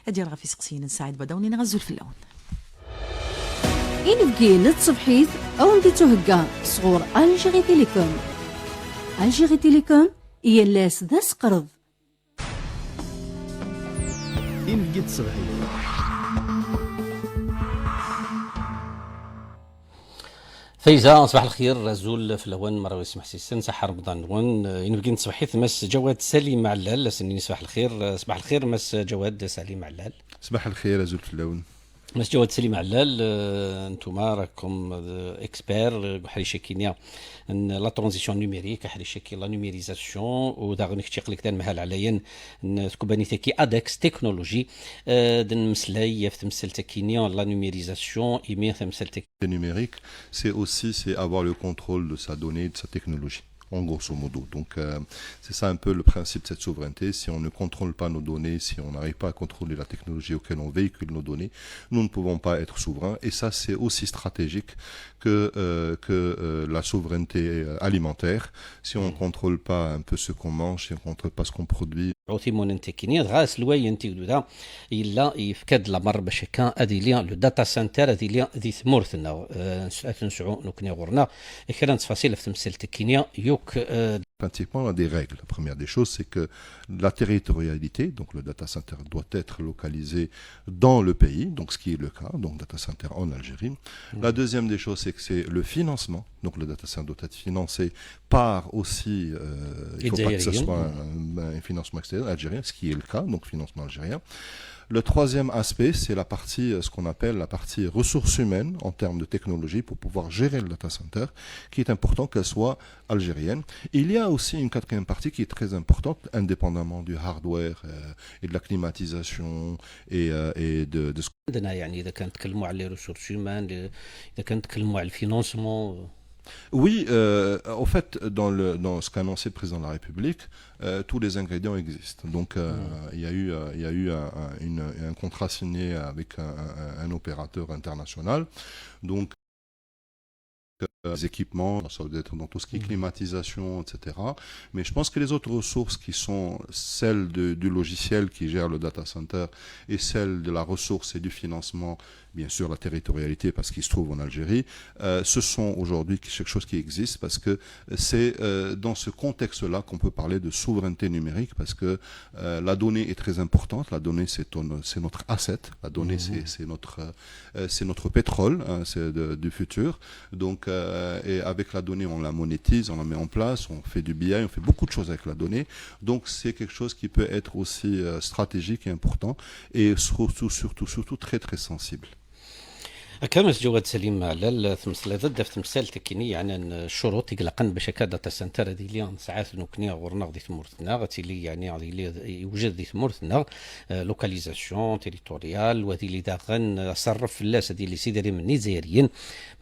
ديال غافي سقسيين نساعد بداوني نغزل في اللون إن بكين تصبحيت أو نديتو هكا صغور ألجيري تيليكوم. ألجيري تيليكوم هي اللاس ذا سقرض. إن بكيت تصبحيت فايزة صباح الخير زول في الأوان مرة يسمح سيسن صحة رمضان وان ينبغي صباحيت مس جواد سليم علال سنين صباح الخير صباح الخير مس جواد سليم علال صباح الخير زول في الأوان مس جواد سليم علال انتوما راكم اكسبير حري شاكينيا لا ترانزيسيون نيميريك حري شاكي لا نيميريزاسيون وداغ نكتيق لك دان مهال عليا تكوباني تاكي ادكس تكنولوجي دن مسلاي في تمثل تاكينيا لا نيميريزاسيون ايمي تمثل numérique, c'est aussi avoir le contrôle de sa donnée, de sa technologie, en grosso modo. Donc c'est ça un peu le principe de cette souveraineté. Si on ne contrôle pas nos données, si on n'arrive pas à contrôler la technologie auquel on véhicule nos données, nous ne pouvons pas être souverains. Et ça, c'est aussi stratégique que la souveraineté alimentaire. Si on ne contrôle pas un peu ce qu'on mange, si on ne contrôle pas ce qu'on produit. عوتيمون انتكيني غاس لواي انتيدو دا الا يفكد لامر باش كان ادي لي لو داتا سنتر ادي لي ذي ثمورثنا نسعو نكني غورنا كران تفاصيل في تمثيل تكينيا يوك Pratiquement, on a des règles. La première des choses, c'est que la territorialité, donc le data center doit être localisé dans le pays, donc ce qui est le cas, donc data center en Algérie. La deuxième des choses, c'est que c'est le financement, donc le data center doit être financé par aussi, il ne faut pas que ce soit un financement extérieur algérien, ce qui est le cas, donc financement algérien. Le troisième aspect, c'est la partie, ce qu'on appelle la partie ressources humaines en termes de technologie pour pouvoir gérer le data center, qui est important qu'elle soit algérienne. Il y a aussi une quatrième partie qui est très importante, indépendamment du hardware et de la climatisation et de ce عندنا يعني اذا كان نتكلموا على لي ريسورس هيومان اذا كان نتكلموا على الفينونسمون. Oui, en fait, dans ce qu'a annoncé le président de la République, tous les ingrédients existent. Donc, il y a eu un contrat signé avec un opérateur international. Donc, les équipements, ça doit être dans tout ce qui est climatisation, etc. Mais je pense que les autres ressources qui sont celles du logiciel qui gère le data center et celles de la ressource et du financement, bien sûr la territorialité parce qu'il se trouve en Algérie, ce sont aujourd'hui quelque chose qui existe parce que c'est dans ce contexte-là qu'on peut parler de souveraineté numérique parce que la donnée est très importante, la donnée c'est notre asset, la donnée c'est notre pétrole, hein, c'est du futur, donc et avec la donnée on la monétise, on la met en place, on fait du BI, on fait beaucoup de choses avec la donnée, donc c'est quelque chose qui peut être aussi stratégique et important et surtout très très sensible. كما جواد سليم على تمثل ضد في تمثال تكيني يعني الشروط يقلقن باش هكا داتا سنتر هذه اللي ساعات نكني غورنا غادي ثمورتنا غادي لي يعني غادي اللي يوجد ذي ثمورتنا لوكاليزاسيون تيريتوريال وهذه اللي داخل صرف اللاس هذه اللي سيدري مني زيريين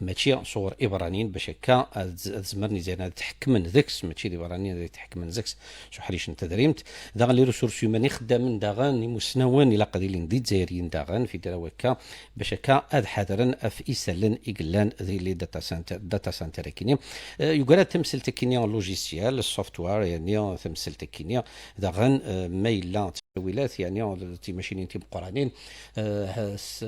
ماشي صور ابرانيين باش هكا زمرني زين تحكم من ذكس ماشي ابرانيين تحكم من ذكس شو حريش انت دريمت داغ لي ريسورس هيوماني خدامين داغن مسنوان الى قضي لي نديت زيريين داغن في دراوكا باش هكا اد حذرا في إسلن إقلان ذي لي داتا سنتر كينيا يقال تمثل تكينيا لوجيسيال السوفت وير يعني تمثل تكينيا داغن ميلا تاويلات يعني تي ماشينين تي بقرانين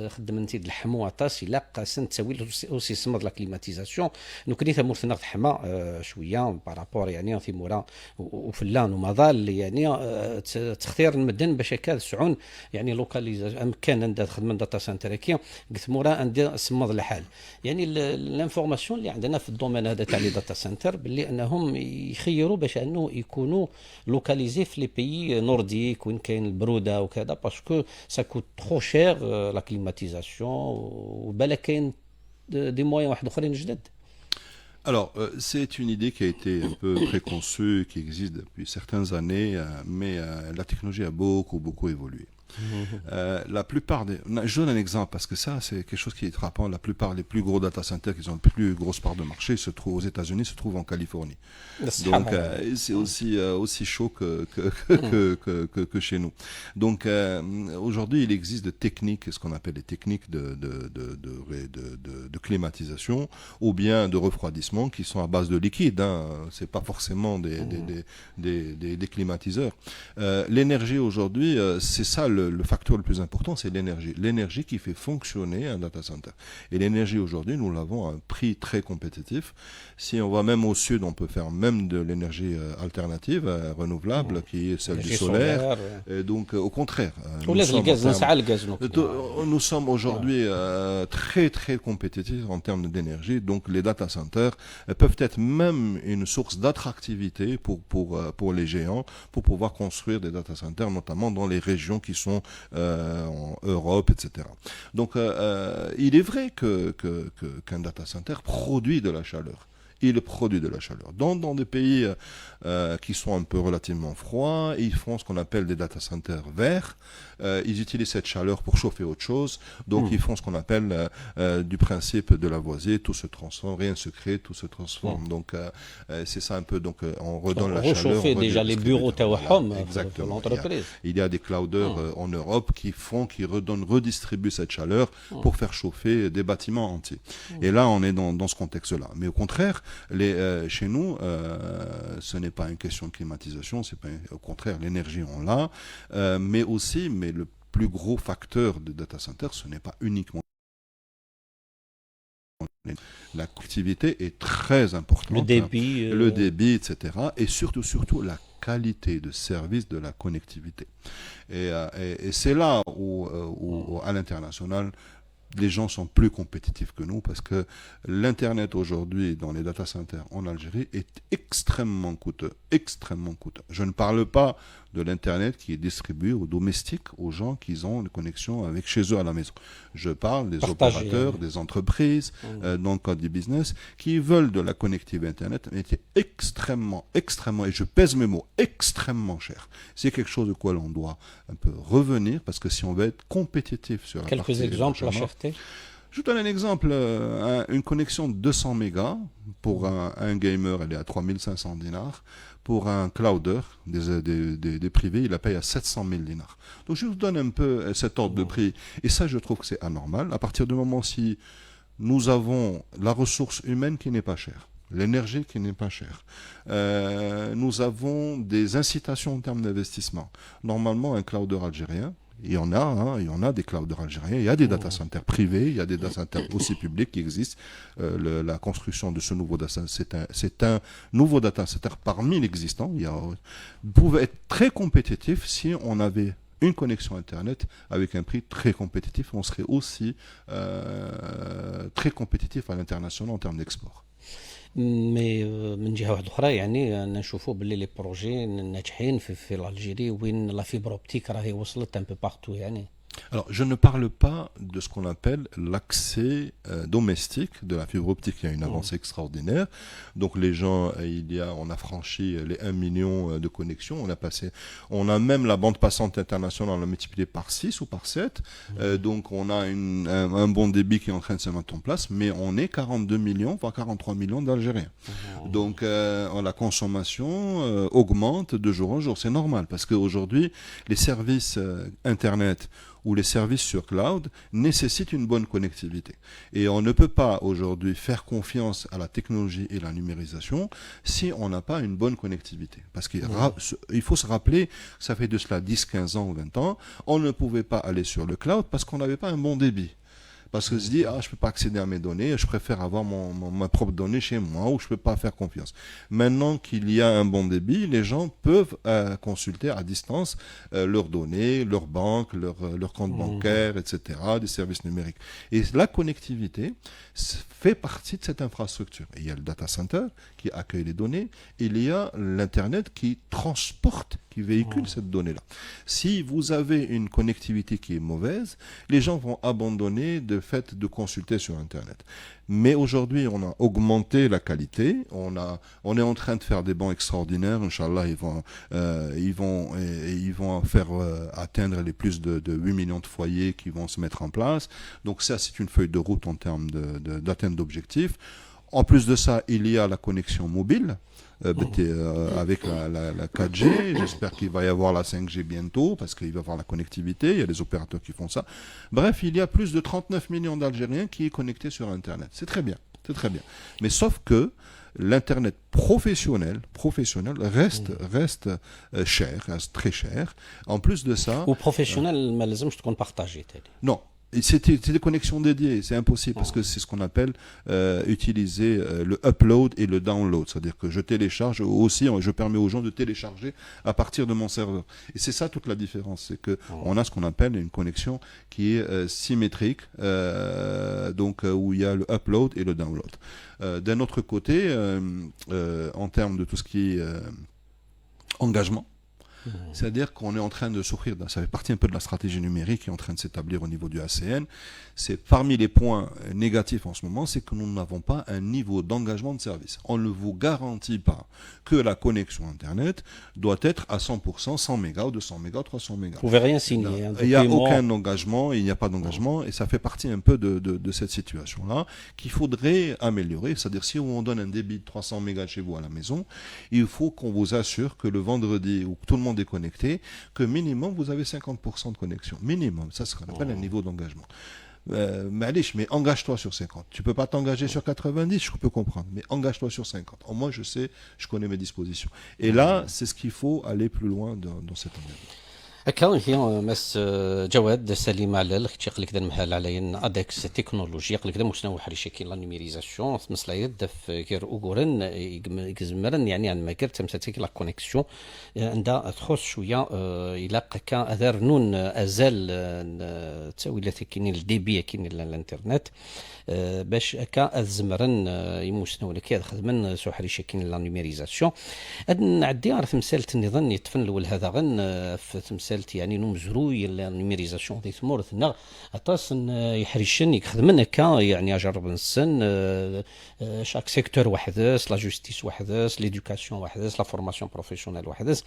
خدمنتي د الحمو طاس الا قاسن تاويل اوسي سمد لا كليماتيزاسيون نكني ثمورثنا حما شويه بارابور يعني في مورا وفلان ومظال يعني تختير المدن باش هكا سعون يعني لوكاليزاسيون كان عند خدمه داتا سنتر كي قلت مورا عندي سمد الحال يعني الانفورماسيون اللي عندنا في الدومين هذا تاع لي داتا سنتر باللي انهم يخيروا باش انه يكونوا لوكاليزي في لي بيي نورديك وين كاين البروده وكذا باسكو سا كوت ترو شير لا كليماتيزاسيون وبالا كاين دي مويان واحد اخرين جدد. Alors, c'est une idée qui a été un peu préconçue, qui existe depuis certaines années, mais la technologie a beaucoup évolué. La plupart des... Je donne un exemple parce que ça, c'est quelque chose qui est frappant. La plupart des plus gros data centers qui ont la plus grosse part de marché se trouvent aux États-Unis, se trouvent en Californie. Donc, c'est aussi chaud que chez nous. Donc, aujourd'hui, il existe des techniques, ce qu'on appelle des techniques de climatisation ou bien de refroidissement refroidissement qui sont à base de liquide. C'est pas forcément des climatiseurs. L'énergie aujourd'hui, c'est ça le facteur le plus important, c'est l'énergie. L'énergie qui fait fonctionner un data center. Et l'énergie aujourd'hui, nous l'avons à un prix très compétitif. Si on va même au sud, on peut faire même de l'énergie alternative, renouvelable, qui est celle du solaire. Et donc, au contraire, nous sommes aujourd'hui très très compétitifs en termes d'énergie. Donc, les data centers peuvent être même une source d'attractivité pour les géants, pour pouvoir construire des data centers, notamment dans les régions qui sont en Europe, etc. Donc, il est vrai qu'un data center produit de la chaleur. Il produit de la chaleur. Dans des pays qui sont un peu relativement froids, ils font ce qu'on appelle des data centers verts. Ils utilisent cette chaleur pour chauffer autre chose. Donc, ils font ce qu'on appelle du principe de Lavoisier, tout se transforme, rien ne se crée, tout se transforme. Donc, c'est ça un peu. Donc, on redonne la chaleur. Rechauffer déjà les bureaux Tawahom, exactement. l'entreprise. Il y a des clouders en Europe qui redistribuent cette chaleur pour faire chauffer des bâtiments entiers. Et là, on est dans ce contexte-là. Mais au contraire, chez nous, ce n'est pas une question de climatisation, au contraire, l'énergie on l'a, mais le plus gros facteur de data center, ce n'est pas uniquement la connectivité est très importante. Le débit, etc. Et surtout la qualité de service de la connectivité. Et c'est là où à l'international, les gens sont plus compétitifs que nous parce que l'Internet aujourd'hui dans les data centers en Algérie est extrêmement coûteux, extrêmement coûteux. Je ne parle pas de l'Internet qui est distribué aux domestiques, aux gens qui ont une connexion avec chez eux à la maison. Je parle des opérateurs, des entreprises, dans le cadre du business, qui veulent de la connectivité Internet, mais qui est extrêmement, et je pèse mes mots, extrêmement cher. C'est quelque chose de quoi l'on doit un peu revenir, parce que si on veut être compétitif sur la partie... Quelques exemples, la cherté. Je vous donne un exemple, une connexion de 200 mégas pour un gamer, elle est à 3500 dinars. Pour un clouder, des privés, il la paye à 700 000 dinars. Donc je vous donne un peu cet ordre de prix. Et ça, je trouve que c'est anormal. À partir du moment si nous avons la ressource humaine qui n'est pas chère, l'énergie qui n'est pas chère, nous avons des incitations en termes d'investissement. Normalement, un clouder algérien, il y en a des clouders algériens, il y a des data centers privés, il y a des data centers aussi publics qui existent. La construction de ce nouveau data center, c'est un nouveau data center parmi l'existant. Vous pouvez être très compétitif si on avait une connexion Internet avec un prix très compétitif. On serait aussi très compétitif à l'international en termes d'export. مي من جهه واحده اخرى يعني نشوفوا باللي لي بروجي ناجحين في الجيري وين لا فيبر اوبتيك راهي وصلت ان بو بارتو يعني. Alors, je ne parle pas de ce qu'on appelle l'accès domestique de la fibre optique. Il y a une avancée extraordinaire. Donc, les gens, on a franchi les 1 million de connexions. On a même la bande passante internationale, on l'a multiplié par 6 ou par 7. Donc, on a un bon débit qui est en train de se mettre en place. Mais on est 42 millions, voire 43 millions d'Algériens. Donc, la consommation augmente de jour en jour. C'est normal parce qu'aujourd'hui, les services Internet où les services sur cloud nécessitent une bonne connectivité. Et on ne peut pas aujourd'hui faire confiance à la technologie et la numérisation si on n'a pas une bonne connectivité. Parce qu'il faut se rappeler, ça fait de cela 10, 15 ans ou 20 ans, on ne pouvait pas aller sur le cloud parce qu'on n'avait pas un bon débit. Parce que je dis, je peux pas accéder à mes données, je préfère avoir ma propre donnée chez moi ou je peux pas faire confiance. Maintenant qu'il y a un bon débit, les gens peuvent consulter à distance leurs données, leur banque, leur compte bancaire, etc., des services numériques. Et la connectivité fait partie de cette infrastructure. Et il y a le data center qui accueille les données, et il y a l'Internet qui transporte, qui véhicule cette donnée-là. Si vous avez une connectivité qui est mauvaise, les gens vont abandonner le fait de consulter sur Internet. Mais aujourd'hui, on a augmenté la qualité. On est en train de faire des bons extraordinaires. Inch'Allah, ils vont faire atteindre les plus de 8 millions de foyers qui vont se mettre en place. Donc ça, c'est une feuille de route en termes d'atteinte d'objectifs. En plus de ça, il y a la connexion mobile. Avec la 4G, j'espère qu'il va y avoir la 5G bientôt parce qu'il va y avoir la connectivité, il y a des opérateurs qui font ça. Bref, il y a plus de 39 millions d'Algériens qui sont connectés sur Internet. C'est très bien. C'est très bien. Mais sauf que l'Internet professionnel reste cher, reste très cher. En plus de ça... وبروفيسيونال ما لازمش تكون بارطاجي تاني. Non. Et c'est des connexions dédiées, c'est impossible parce que c'est ce qu'on appelle utiliser le upload et le download, c'est-à-dire que je télécharge aussi, je permets aux gens de télécharger à partir de mon serveur. Et c'est ça toute la différence, c'est que on a ce qu'on appelle une connexion qui est symétrique, donc où il y a le upload et le download. D'un autre côté, en termes de tout ce qui est engagement. C'est-à-dire qu'on est en train de souffrir, ça fait partie un peu de la stratégie numérique qui est en train de s'établir au niveau du ACN. C'est parmi les points négatifs en ce moment, c'est que nous n'avons pas un niveau d'engagement de service. On ne vous garantit pas que la connexion Internet doit être à 100%, 100 mégas ou 200 mégas, 300 mégas. Vous pouvez rien signer. Il n'y a aucun engagement, il n'y a pas d'engagement, et ça fait partie un peu de cette situation-là qu'il faudrait améliorer. C'est-à-dire si on donne un débit de 300 mégas chez vous à la maison, il faut qu'on vous assure que le vendredi où tout le monde est connecté, que minimum vous avez 50% de connexion. Minimum, ça c'est ce qu'on appelle un niveau d'engagement. Mais engage-toi sur 50. Tu peux pas t'engager sur 90, je peux comprendre, mais engage-toi sur 50. Au moins je sais, je connais mes dispositions. Et là, c'est ce qu'il faut aller plus loin dans cet engagement. هكا هي مس جواد سليم علل قال لك محل على ادكس تكنولوجيا قال لك شنو حريشه كاين لا نيميريزاسيون مثلا يد في كير اوغورن يجزمرن يعني عن ما كرت تمساتيك لا كونيكسيون عندها تخص شويه الى كا اذر نون ازال تساوي لا كاين الديبي كاين الانترنت باش هكا الزمرن يموسنوا لك هذا خدمن سو حريشه كاين لا نيميريزاسيون نعدي عرف مسالت النظام يتفن الاول هذا غن في تمثالت يعني نمزروي النيميريزاسيون دي ثمورثنا اطاس يحرشن يخدمن هكا يعني اجرب نسن شاك سيكتور وحدث لا جوستيس وحدث ليدوكاسيون وحدث لا فورماسيون بروفيسيونيل وحدث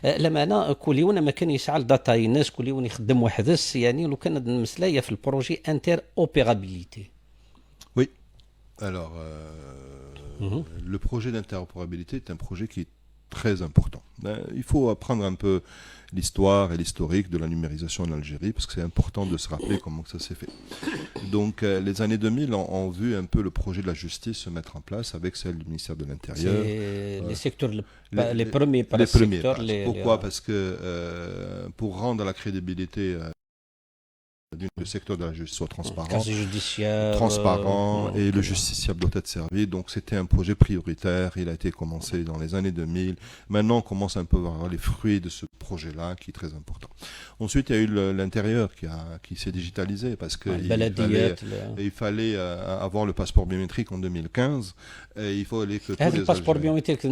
لما انا كليون ما كان يسعى الداتا الناس كليون يخدم وحدث يعني لو كان المسلايه في البروجي انتر اوبيرابيليتي. Oui. Alors, le projet d'interopérabilité est un projet qui est très important. Il faut apprendre un peu l'histoire et l'historique de la numérisation en Algérie, parce que c'est important de se rappeler comment ça s'est fait. Donc, les années 2000 ont vu un peu le projet de la justice se mettre en place avec celle du ministère de l'Intérieur. Les secteurs, les premiers, pas les premiers. secteurs, Pourquoi Parce que pour rendre la crédibilité le secteur de la justice soit transparent et le justiciable doit être servi. Donc c'était un projet prioritaire, il a été commencé dans les années 2000. Maintenant on commence un peu à voir les fruits de ce projet-là qui est très important. Ensuite il y a eu l'intérieur qui s'est digitalisé parce qu'il fallait avoir le passeport biométrique en 2015 et il fallait que tous les passeport biométrique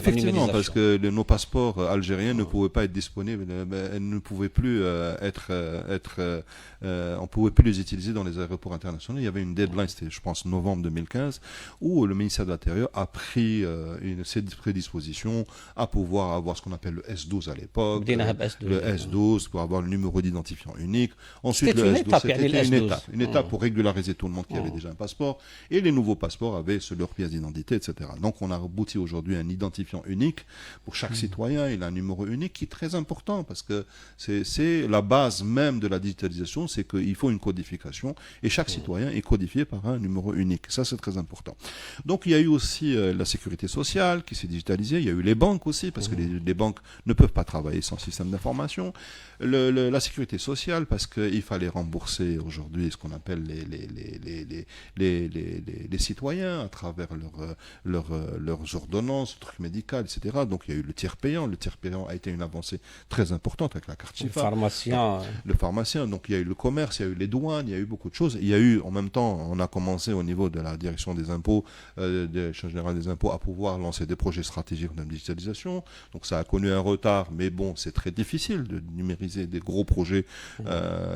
effectivement parce que nos passeports algériens ne pouvaient pas être disponibles, elles ne pouvaient plus on pouvait plus les utiliser dans les aéroports internationaux. Il y avait une deadline, c'était je pense novembre 2015, où le ministère de l'Intérieur a pris ses prédispositions à pouvoir avoir ce qu'on appelle le S12 à l'époque, le S12 pour avoir le numéro d'identifiant unique. Ensuite le S12 c'était une étape pour régulariser tout le monde qui avait déjà un passeport, et les nouveaux passeports avaient leur pièce d'identité, etc. Donc on a abouti aujourd'hui à un identifiant unique pour chaque citoyen. Il a un numéro unique qui est très important parce que c'est la base même de la digitalisation, c'est qu'il faut une codification et chaque citoyen est codifié par un numéro unique. Ça, c'est très important. Donc, il y a eu aussi la sécurité sociale qui s'est digitalisée. Il y a eu les banques aussi, parce que les banques ne peuvent pas travailler sans système d'information. La sécurité sociale, parce qu'il fallait rembourser aujourd'hui ce qu'on appelle les citoyens à travers leurs ordonnances, trucs médicaux, etc. Donc, il y a eu le tiers payant. Le tiers payant a été une avancée très importante avec la carte Chifa. Le pharmacien. Donc, il y a eu le commerce, il y a eu les douanes, il y a eu beaucoup de choses. Il y a eu, en même temps, on a commencé au niveau de la direction des impôts, de l'Échange général des impôts, à pouvoir lancer des projets stratégiques de digitalisation. Donc, ça a connu un retard, mais bon, c'est très difficile de numériser des gros projets.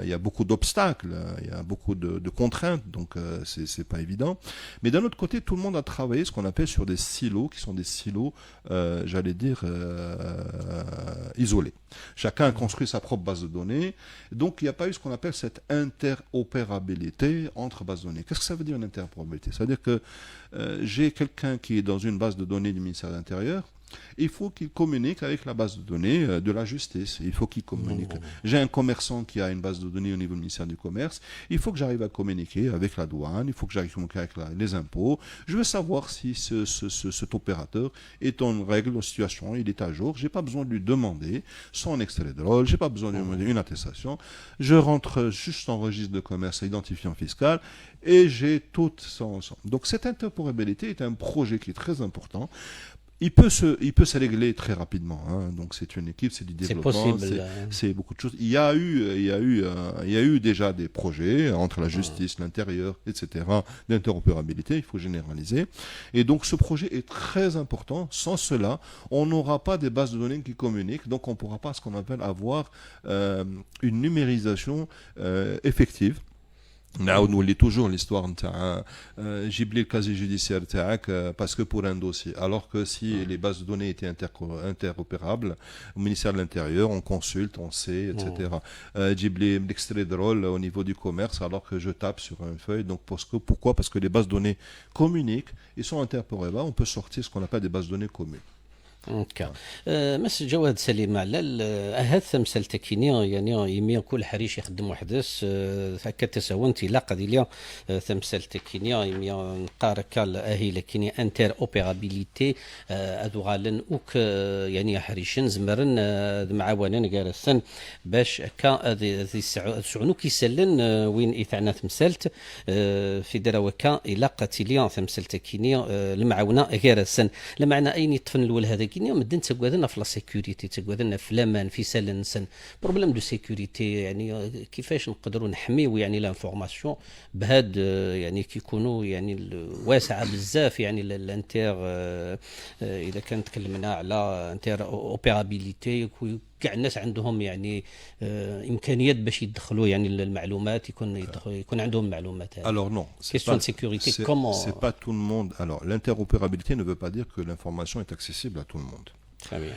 Il y a beaucoup d'obstacles, il y a beaucoup de contraintes, donc c'est pas évident. Mais d'un autre côté, tout le monde a travaillé ce qu'on appelle sur des silos, qui sont des silos, j'allais dire, isolés. Chacun a construit sa propre base de données. Donc, il n'y a pas eu ce qu'on appelle cette interopérabilité entre bases de données. Qu'est-ce que ça veut dire une interopérabilité? Ça veut dire que j'ai quelqu'un qui est dans une base de données du ministère de l'Intérieur il faut qu'il communique avec la base de données de la justice. Il faut qu'il communique. J'ai un commerçant qui a une base de données au niveau du ministère du Commerce. Il faut que j'arrive à communiquer avec la douane. Il faut que j'arrive à communiquer avec les impôts. Je veux savoir si cet opérateur est en règle, en situation, il est à jour. J'ai pas besoin de lui demander son extrait de rôle. J'ai pas besoin de lui demander une attestation. Je rentre juste en registre de commerce identifiant fiscal et j'ai tout ça ensemble. Donc cette interopérabilité est un projet qui est très important. Il peut se régler très rapidement. Hein. Donc c'est une équipe, c'est du développement, c'est beaucoup de choses. Il y a eu déjà des projets entre la justice, l'intérieur, etc. d'interopérabilité. Il faut généraliser. Et donc ce projet est très important. Sans cela, on n'aura pas des bases de données qui communiquent. Donc on ne pourra pas ce qu'on appelle avoir une numérisation effective. On lit toujours l'histoire j'ai oublié le casier judiciaire parce que pour un dossier, alors que si les bases de données étaient interopérables au ministère de l'Intérieur, on consulte, on sait, etc. J'ai oublié l'extrait de rôle au niveau du commerce alors que je tape sur une feuille. Donc pourquoi? Parce que les bases de données communiquent et sont interopérables. On peut sortir ce qu'on appelle des bases de données communes. هكا مس جواد سليم على هاد ثمثال تكيني يعني يمي كل حريش يخدم وحدس هكا تساونتي لا قضيه ثمثال تكيني يمي نقارك اهي لكني انتر اوبيرابيليتي ادو غالن اوك يعني حريشن زمرن معاونن جالسن باش هكا ذي سعنو كيسلن وين ايثعنا ثمثالت في دراوكا الى قتيليا ثمثال تكيني المعاونه جالسن لمعنى اين يطفن الاول هذا كينيا مدن تقوادنا في لا سيكوريتي تقوادنا في الامان في سلنسن بروبليم دو سيكوريتي يعني كيفاش نقدروا نحميو يعني لانفورماسيون بهاد يعني كيكونوا يعني واسعه بزاف يعني الانتر اذا كان تكلمنا على انتر اوبيرابيليتي كاع الناس عندهم يعني امكانيات باش يدخلوا يعني المعلومات يكون عندهم معلومات. Alors non, c'est pas tout le monde. Alors l'interopérabilité ne veut pas dire que l'information est accessible à tout le monde. Très bien.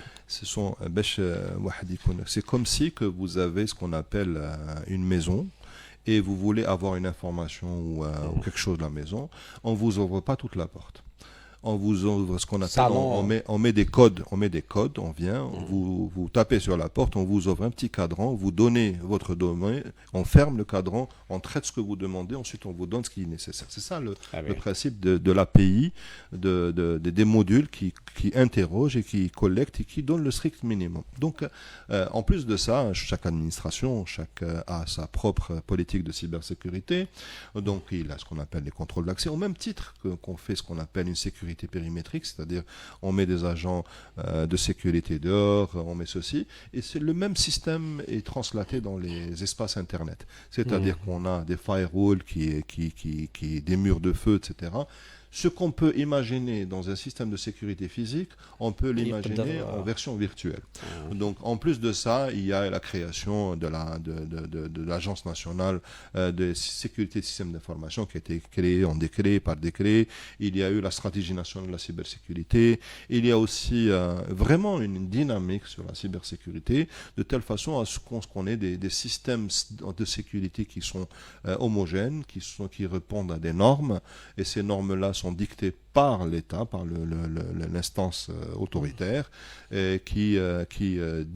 C'est comme si que vous avez ce qu'on appelle une maison et vous voulez avoir une information ou quelque chose de la maison, on vous ouvre pas toute la porte. On vous ouvre ce qu'on appelle, on met des codes, on vient, vous tapez sur la porte, on vous ouvre un petit cadran, vous donnez votre domaine, on ferme le cadran, on traite ce que vous demandez, ensuite on vous donne ce qui est nécessaire. C'est ça le principe de l'API, des modules qui interrogent et qui collectent et qui donnent le strict minimum. Donc, en plus de ça, chaque administration, a sa propre politique de cybersécurité. Donc, il a ce qu'on appelle les contrôles d'accès, au même titre qu'on fait ce qu'on appelle une sécurité périmétrique, c'est-à-dire on met des agents de sécurité dehors, on met ceci, et c'est le même système est translaté dans les espaces Internet. C'est-à-dire qu'on a des firewalls, des murs de feu, etc. Ce qu'on peut imaginer dans un système de sécurité physique, on peut l'imaginer en version virtuelle. Donc, en plus de ça, il y a la création de l'Agence nationale de sécurité des systèmes d'information qui a été créée par décret. Il y a eu la stratégie nationale de la cybersécurité. Il y a aussi vraiment une dynamique sur la cybersécurité, de telle façon à ce qu'on ait des systèmes de sécurité qui sont homogènes, qui répondent à des normes, et ces normes-là sont dictées par l'État, par l'instance autoritaire qui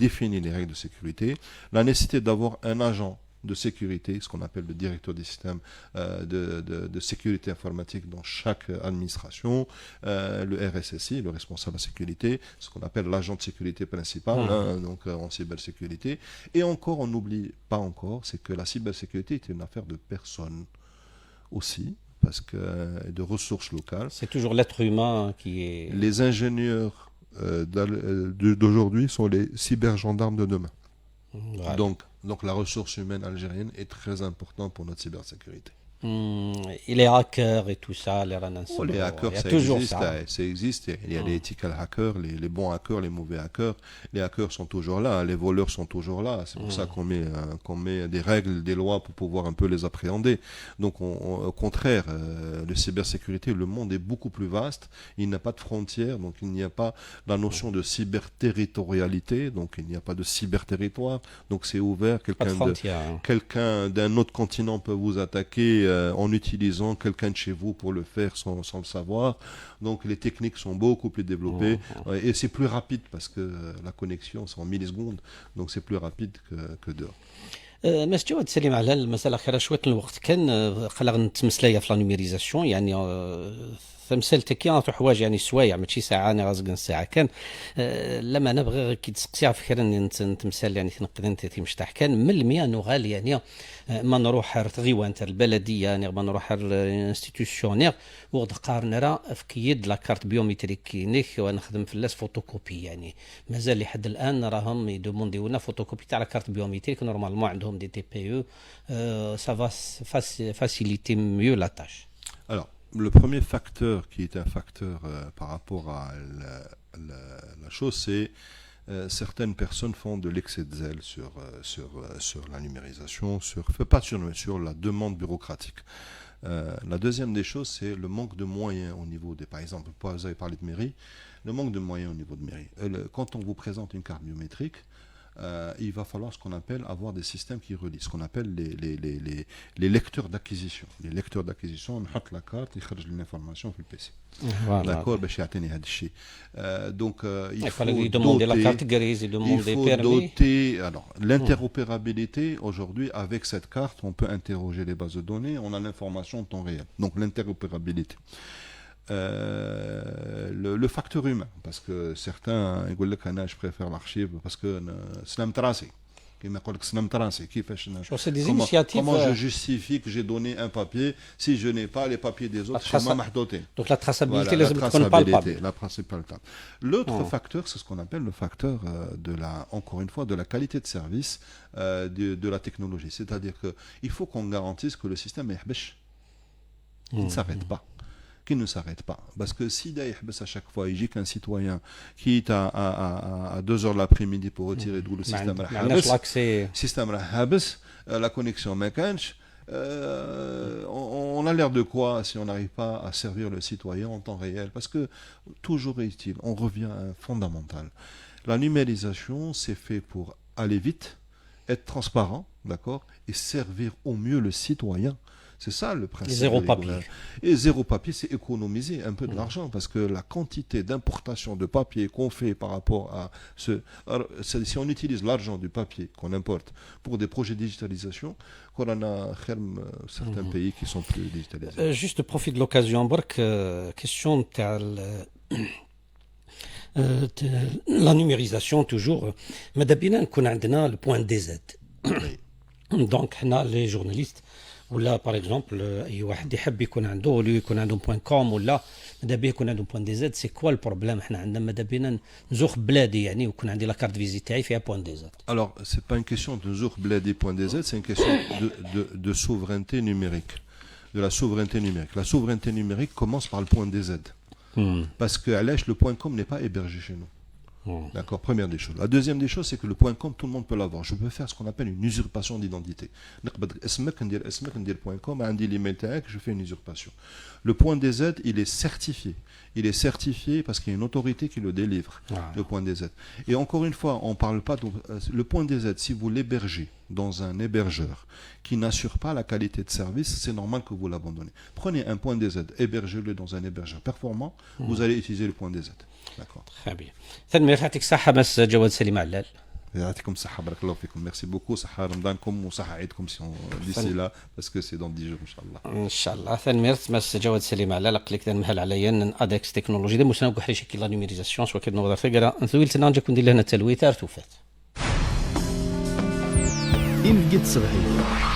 définit les règles de sécurité. La nécessité d'avoir un agent de sécurité, ce qu'on appelle le directeur des systèmes de sécurité informatique dans chaque administration, le RSSI, le responsable de la sécurité, ce qu'on appelle l'agent de sécurité principal, donc en cybersécurité. Et encore, on n'oublie pas encore, c'est que la cybersécurité est une affaire de personnes aussi, parce que de ressources locales. C'est toujours l'être humain qui est... Les ingénieurs d'aujourd'hui sont les cybergendarmes de demain. Voilà. Donc la ressource humaine algérienne est très importante pour notre cybersécurité. Et les hackers et tout ça, les ransomware. Les hackers, ça existe. Il y a les ethical hackers, les bons hackers, les mauvais hackers. Les hackers sont toujours là, les voleurs sont toujours là. C'est pour ça qu'on met des règles, des lois pour pouvoir un peu les appréhender. Donc, au contraire, la cybersécurité, le monde est beaucoup plus vaste. Il n'y a pas de frontières, donc il n'y a pas la notion de cyberterritorialité, donc il n'y a pas de cyberterritoire. Donc, c'est ouvert. Quelqu'un d'un autre continent peut vous attaquer en utilisant quelqu'un de chez vous pour le faire sans le savoir. Donc les techniques sont beaucoup plus développées et c'est plus rapide parce que la connexion c'est en millisecondes, donc c'est plus rapide que dehors. مس جواد سليم على المساله الاخيره شويه الوقت كان خلا نتمسلايا في لا نوميريزاسيون يعني تمثلت كي في حوايج يعني سوايع ماشي ساعه انا غازق ساعه كان لما انا بغي كي تسقسي فكره ان تمثال يعني تنقد انت تمشتاح كان من المياه انه غالي يعني ما نروح غيوان تاع البلديه يعني ما نروح الانستيتيوشنير وغد قارن راه في كيد لا كارت بيوميتريك كينيك وانا نخدم في اللاس فوتوكوبي يعني مازال لحد الان راهم يدومونديونا فوتوكوبي تاع لا كارت بيوميتريك نورمالمون عندهم دي تي بي او ça va faciliter mieux la tâche. Alors, le premier facteur qui est un facteur par rapport à la chose, c'est certaines personnes font de l'excès de zèle sur la numérisation, sur la demande bureaucratique. La deuxième des choses, c'est le manque de moyens au niveau des... Par exemple, vous avez parlé de mairie, le manque de moyens au niveau de mairie. Quand on vous présente une carte biométrique, il va falloir ce qu'on appelle avoir des systèmes qui relient, ce qu'on appelle les lecteurs d'acquisition. Les lecteurs d'acquisition, on met la carte, il charge l'information sur le PC. Voilà. D'accord, donc il faut demander la carte grise, il faut doter. Alors l'interopérabilité aujourd'hui avec cette carte, on peut interroger les bases de données, on a l'information en temps réel. Donc l'interopérabilité. Le facteur humain, parce que certains je préfère l'archive parce que c'est des initiatives. Comment je justifie que j'ai donné un papier si je n'ai pas les papiers des autres chez moi mahdoté. Donc la traçabilité, voilà, la principale. L'autre facteur, c'est ce qu'on appelle le facteur encore une fois, de la qualité de service de la technologie. C'est-à-dire qu'il faut qu'on garantisse que le système ne s'arrête pas. Qui ne s'arrête pas. Parce que si d'ailleurs, à chaque fois, il dit qu'un citoyen qui est à 2 heures de l'après-midi pour retirer le système la connexion mécanique, on a l'air de quoi si on n'arrive pas à servir le citoyen en temps réel? Parce que toujours est-il, on revient à un fondamental. La numérisation, c'est fait pour aller vite, être transparent, d'accord, et servir au mieux le citoyen. C'est ça le principe. Zéro papier. Et zéro papier, c'est économiser un peu de l'argent parce que la quantité d'importation de papier qu'on fait par rapport à alors, si on utilise l'argent du papier qu'on importe pour des projets de digitalisation, on a certains pays qui sont plus digitalisés. Juste profite de l'occasion, Bark, question la numérisation toujours. ماذا بينا نكون عندنا le point DZ. Donc, les journalistes ولا باغ اكزومبل اي واحد يحب يكون عنده ولي يكون عندهم بوين كوم ولا ماذا بيه يكون عندهم بوين دي زد سي كوا البروبليم حنا عندنا ماذا بينا نزوخ بلادي يعني ويكون عندي لا كارت فيزيت تاعي فيها بوين دي زد. Alors c'est pas une question de نزوخ بلادي بوين دي زد, c'est une question de souveraineté numérique, de la souveraineté numérique. La souveraineté numérique commence par le point DZ. Parce que à l'âge le point com n'est pas hébergé chez nous. D'accord, première des choses. La deuxième des choses, c'est que le point com, tout le monde peut l'avoir. Je peux faire ce qu'on appelle une usurpation d'identité. Je fais une usurpation. Le point DZ, il est certifié. Il est certifié parce qu'il y a une autorité qui le délivre, le point DZ. Et encore une fois, on ne parle pas de... Le point DZ, si vous l'hébergez dans un hébergeur qui n'assure pas la qualité de service, c'est normal que vous l'abandonnez. Prenez un point DZ, hébergez-le dans un hébergeur performant, vous allez utiliser le point DZ. D'accord. Très bien. تنمير يعطيك الصحة مس جواد سليم علال. يعطيكم الصحة بارك الله فيكم. Merci beaucoup. صحة رمضانكم وصحة عيدكم d'ici là parce que c'est dans 10 jours إن شاء الله. إن شاء الله. تنمير مس جواد سليم علال قلك مهل عليا ن أدكس تكنولوجي ده مش نوقع حريش كلا نيميريزاسيون سواء كنا نقدر فكرة نثويل تنانجا كندير لهنا تلويتار توفات. إم قد صبحي.